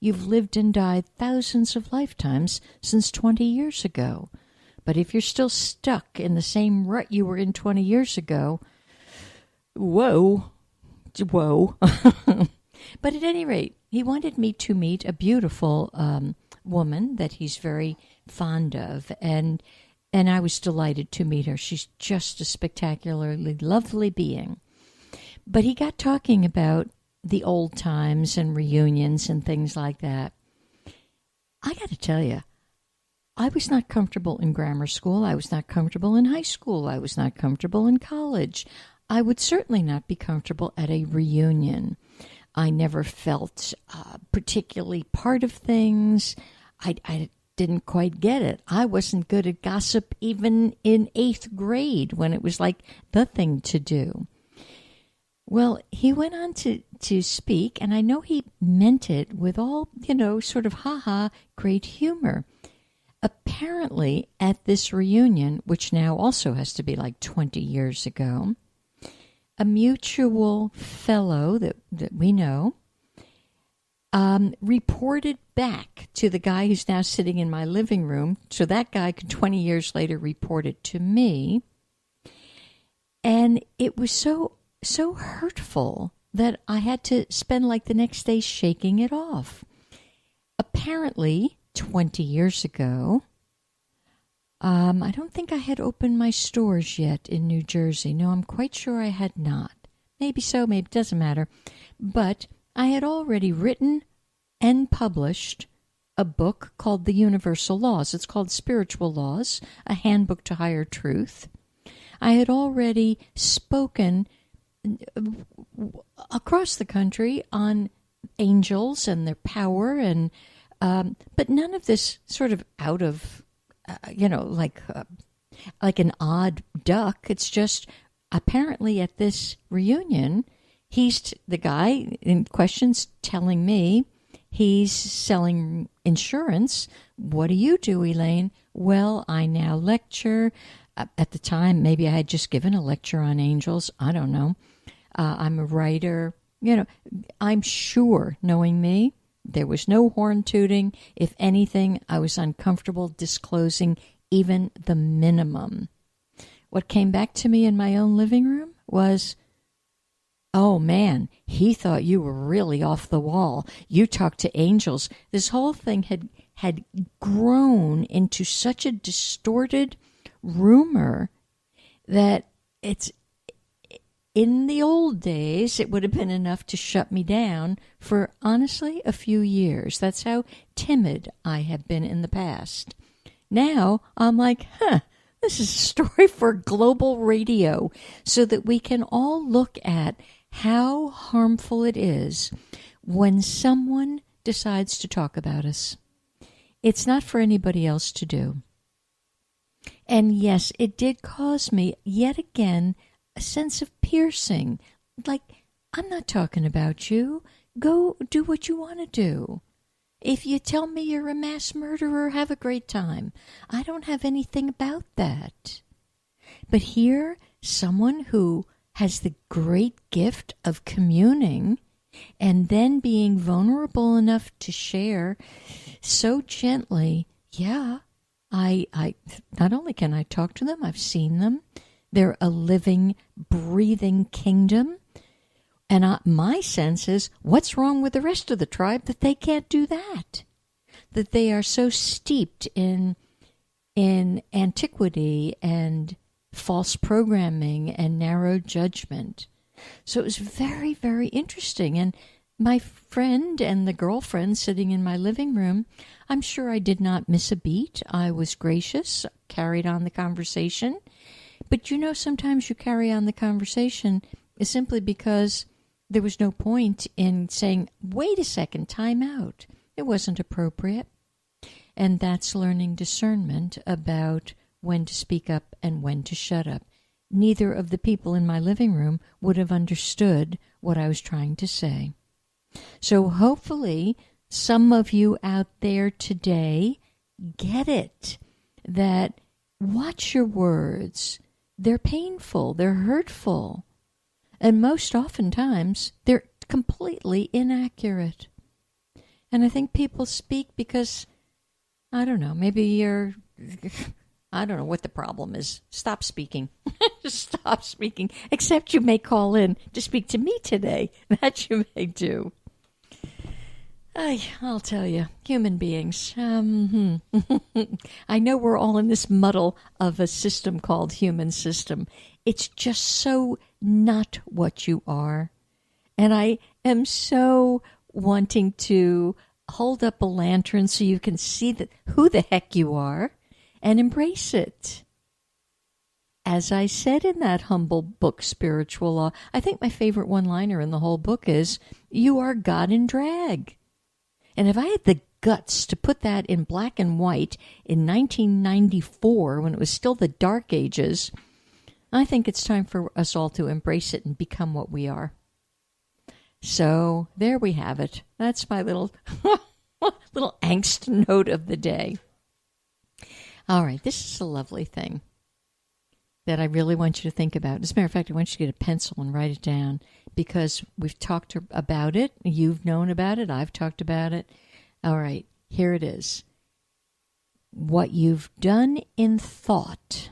you've lived and died thousands of lifetimes since 20 years ago. But if you're still stuck in the same rut you were in 20 years ago, whoa. But at any rate, he wanted me to meet a beautiful woman that he's very fond of, and I was delighted to meet her. She's just a spectacularly lovely being. But he got talking about the old times and reunions and things like that. I got to tell you, I was not comfortable in grammar school. I was not comfortable in high school. I was not comfortable in college. I would certainly not be comfortable at a reunion. I never felt particularly part of things. I didn't quite get it. I wasn't good at gossip even in 8th grade when it was like the thing to do. Well, he went on to speak, and I know he meant it with all, sort of great humor. Apparently, at this reunion, which now also has to be like 20 years ago, a mutual fellow that we know reported back to the guy who's now sitting in my living room. So that guy could 20 years later report it to me. And it was so hurtful that I had to spend like the next day shaking it off. Apparently, 20 years ago, I don't think I had opened my stores yet in New Jersey. No, I'm quite sure I had not. Maybe so, maybe it doesn't matter. But I had already written and published a book called The Universal Laws. It's called Spiritual Laws, a Handbook to Higher Truth. I had already spoken across the country on angels and their power, and but none of this sort of out of, like an odd duck. It's just apparently at this reunion, he's the guy in question's telling me he's selling insurance. What do you do, Elaine? Well, I now lecture. At the time, maybe I had just given a lecture on angels. I don't know. I'm a writer. I'm sure, knowing me, there was no horn tooting. If anything, I was uncomfortable disclosing even the minimum. What came back to me in my own living room was, oh man, he thought you were really off the wall. You talked to angels. This whole thing had grown into such a distorted rumor that it's, in the old days, it would have been enough to shut me down for, honestly, a few years. That's how timid I have been in the past. Now, I'm like, this is a story for global radio, so that we can all look at how harmful it is when someone decides to talk about us. It's not for anybody else to do. And yes, it did cause me, yet again, a sense of piercing. Like, I'm not talking about you. Go do what you want to do. If you tell me you're a mass murderer, have a great time. I don't have anything about that. But here, someone who has the great gift of communing and then being vulnerable enough to share so gently, I not only can I talk to them, I've seen them. They're a living, breathing kingdom. And my sense is, what's wrong with the rest of the tribe that they can't do that? That they are so steeped in antiquity and false programming and narrow judgment. So it was very, very interesting. And my friend and the girlfriend sitting in my living room, I'm sure I did not miss a beat. I was gracious, carried on the conversation. But sometimes you carry on the conversation simply because there was no point in saying, wait a second, time out. It wasn't appropriate. And that's learning discernment about when to speak up and when to shut up. Neither of the people in my living room would have understood what I was trying to say. So hopefully some of you out there today get it, that watch your words. They're painful, they're hurtful, and most oftentimes they're completely inaccurate. And I think people speak because, I don't know, maybe I don't know what the problem is. Stop speaking. Just stop speaking. Except you may call in to speak to me today. That you may do. I'll tell you, human beings. I know we're all in this muddle of a system called human system. It's just so not what you are. And I am so wanting to hold up a lantern so you can see who the heck you are and embrace it. As I said in that humble book, Spiritual Law, I think my favorite one-liner in the whole book is, "You are God in drag." And if I had the guts to put that in black and white in 1994, when it was still the dark ages, I think it's time for us all to embrace it and become what we are. So there we have it. That's my little little angst note of the day. All right, this is a lovely thing that I really want you to think about. As a matter of fact, I want you to get a pencil and write it down, because we've talked about it. You've known about it. I've talked about it. All right, here it is. What you've done in thought,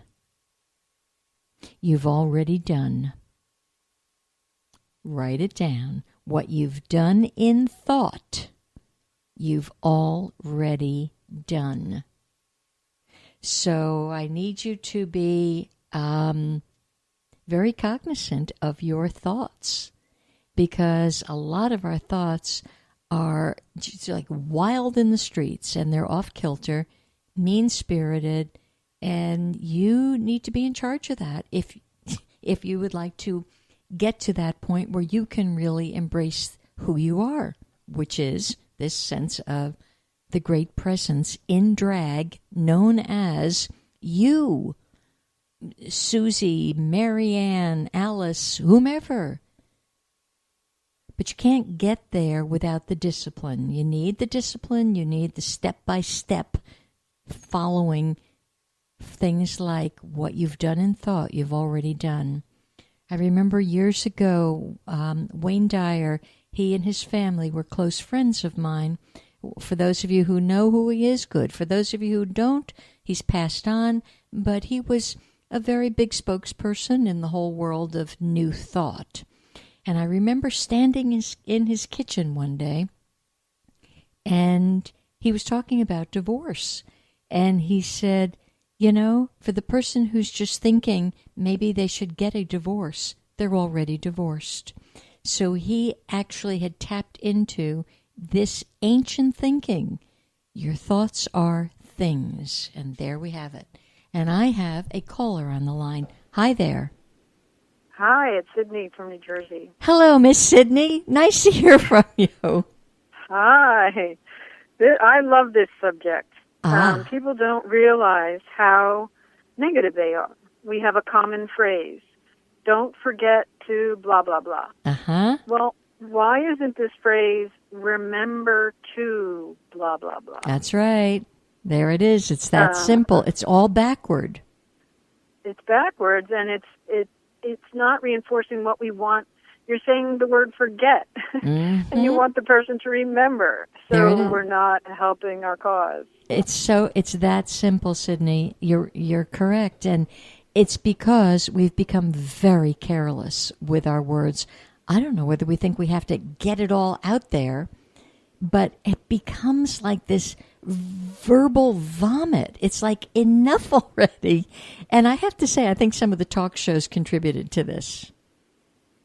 you've already done. Write it down. What you've done in thought, you've already done. So I need you to be very cognizant of your thoughts, because a lot of our thoughts are just like wild in the streets, and they're off kilter, mean-spirited, and you need to be in charge of that if you would like to get to that point where you can really embrace who you are, which is this sense of the great presence in drag known as you, Susie, Marianne, Alice, whomever. But you can't get there without the discipline. You need the discipline. You need the step-by-step following things like what you've done in thought, you've already done. I remember years ago, Wayne Dyer, he and his family were close friends of mine. For those of you who know who he is, good. For those of you who don't, he's passed on, but he was a very big spokesperson in the whole world of New Thought. And I remember standing in his kitchen one day, and he was talking about divorce. And he said, you know, for the person who's just thinking maybe they should get a divorce, they're already divorced. So he actually had tapped into this ancient thinking. Your thoughts are things. And there we have it. And I have a caller on the line. Hi there. Hi, it's Sydney from New Jersey. Hello, Miss Sydney. Nice to hear from you. Hi. I love this subject. People don't realize how negative they are. We have a common phrase, don't forget to blah, blah, blah. Uh-huh. Well, why isn't this phrase, remember to blah, blah, blah? That's right. There it is. It's that simple. It's all backward. It's backwards, and it's not reinforcing what we want. You're saying the word forget, and you want the person to remember. So we're not helping our cause. It's that simple, Sydney. You're correct, and it's because we've become very careless with our words. I don't know whether we think we have to get it all out there, but it becomes like this verbal vomit. It's like enough already. And I have to say, I think some of the talk shows contributed to this.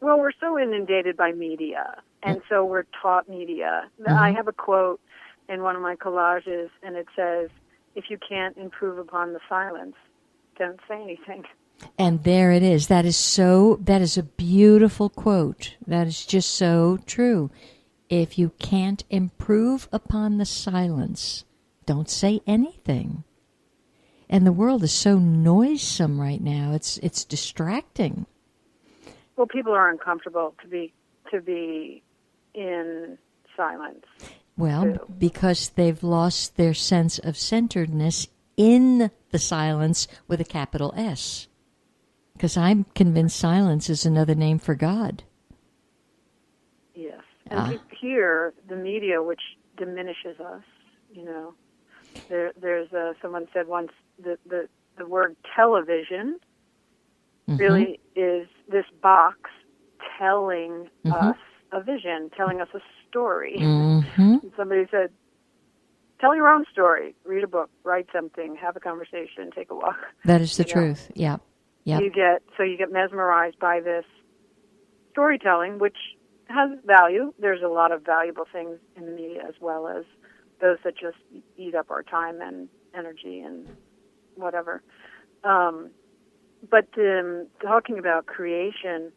Well, we're so inundated by media, and so we're taught media. I have a quote in one of my collages, and it says, if you can't improve upon the silence, don't say anything. And there it is. That is a beautiful quote. That is just so true. If you can't improve upon the silence, don't say anything. And the world is so noisome right now. It's distracting. Well, people are uncomfortable to be in silence. Well, because they've lost their sense of centeredness in the silence with a capital S. Because I'm convinced silence is another name for God. Yes. And here, the media, which diminishes us. You know, there's someone said once that the word television really is this box telling us a vision, telling us a story. Somebody said, tell your own story, read a book, write something, have a conversation, take a walk. That is the truth. Yeah. Yep. You get mesmerized by this storytelling, which has value. There's a lot of valuable things in the media, as well as those that just eat up our time and energy and whatever. But talking about creation,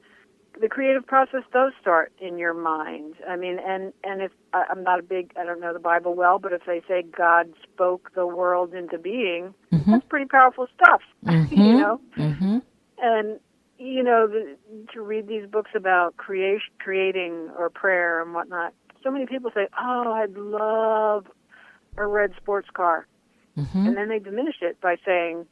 the creative process does start in your mind. I mean, and if I don't know the Bible well, but if they say God spoke the world into being, that's pretty powerful stuff, you know? And, you know, to read these books about creating or prayer and whatnot, so many people say, oh, I'd love a red sports car. And then they diminish it by saying,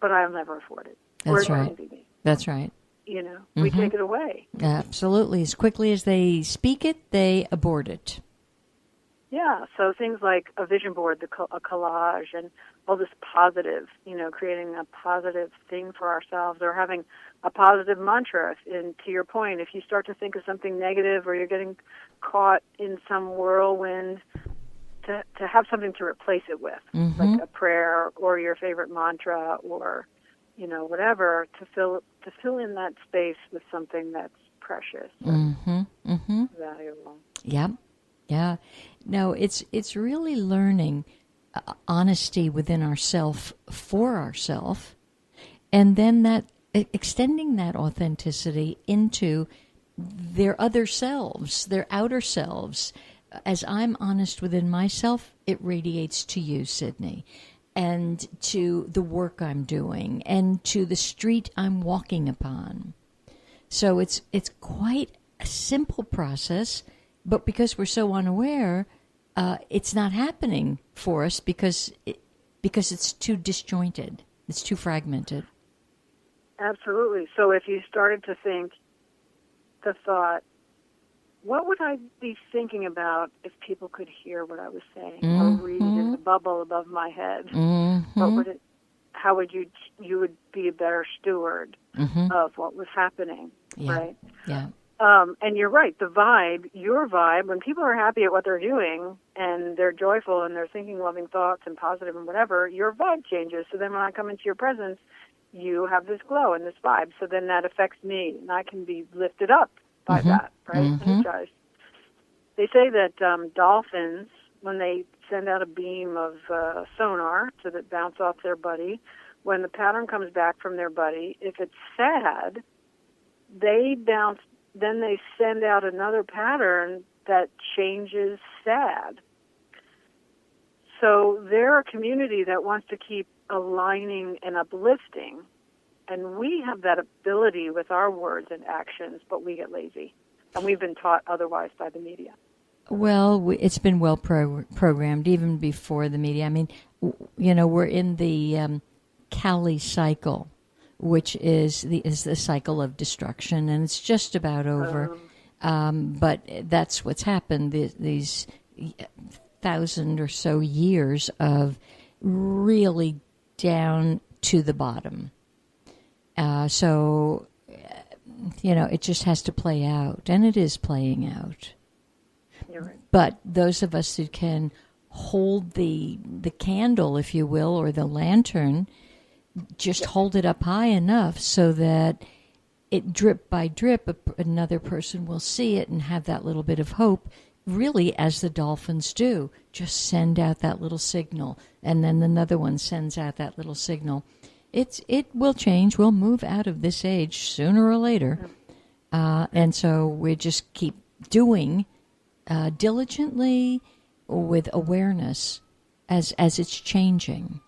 but I'll never afford it. That's right. That's right. You know, we take it away. Absolutely. As quickly as they speak it, they abort it. Yeah, so things like a vision board, a collage, and all this positive, you know, creating a positive thing for ourselves or having a positive mantra. And to your point, if you start to think of something negative or you're getting caught in some whirlwind, to have something to replace it with, like a prayer or your favorite mantra or, you know, whatever, to fill in that space with something that's precious and valuable. Yep. Yeah. No, it's really learning honesty within ourself for ourself, and then that extending that authenticity into their other selves, their outer selves. As I'm honest within myself, it radiates to you, Sydney, and to the work I'm doing, and to the street I'm walking upon. So it's quite a simple process, but because we're so unaware, it's not happening for us because it's too disjointed, it's too fragmented. Absolutely. So if you started to think the thought, what would I be thinking about if people could hear what I was saying or read it in the bubble above my head? What would it? How would you would be a better steward of what was happening, right? Yeah. And you're right. The vibe, your vibe, when people are happy at what they're doing and they're joyful and they're thinking loving thoughts and positive and whatever, your vibe changes. So then when I come into your presence, you have this glow and this vibe. So then that affects me, and I can be lifted up by that, right? Energized. They say that dolphins, when they send out a beam of sonar so that bounce off their buddy, when the pattern comes back from their buddy, if it's sad, they bounce. Then they send out another pattern that changes sad. So they're a community that wants to keep aligning and uplifting. And we have that ability with our words and actions, but we get lazy. And we've been taught otherwise by the media. Well, it's been well programmed even before the media. I mean, you know, we're in the Kali cycle, which is the cycle of destruction, and it's just about over. But that's what's happened. These 1,000 or so years of really down to the bottom. So, you know, it just has to play out, and it is playing out. You're right. But those of us who can hold the candle, if you will, or the lantern, just hold it up high enough so that it drip by drip, another person will see it and have that little bit of hope, really as the dolphins do. Just send out that little signal, and then another one sends out that little signal. It will change. We'll move out of this age sooner or later. And so we just keep doing diligently with awareness as it's changing.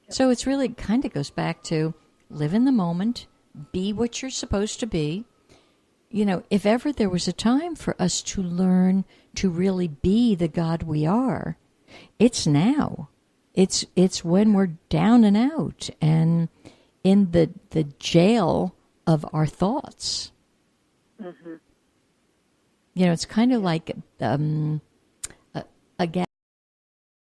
So it's really kind of goes back to live in the moment, be what you're supposed to be. You know, if ever there was a time for us to learn to really be the God we are, it's now. It's when we're down and out and in the jail of our thoughts. You know, it's kind of like a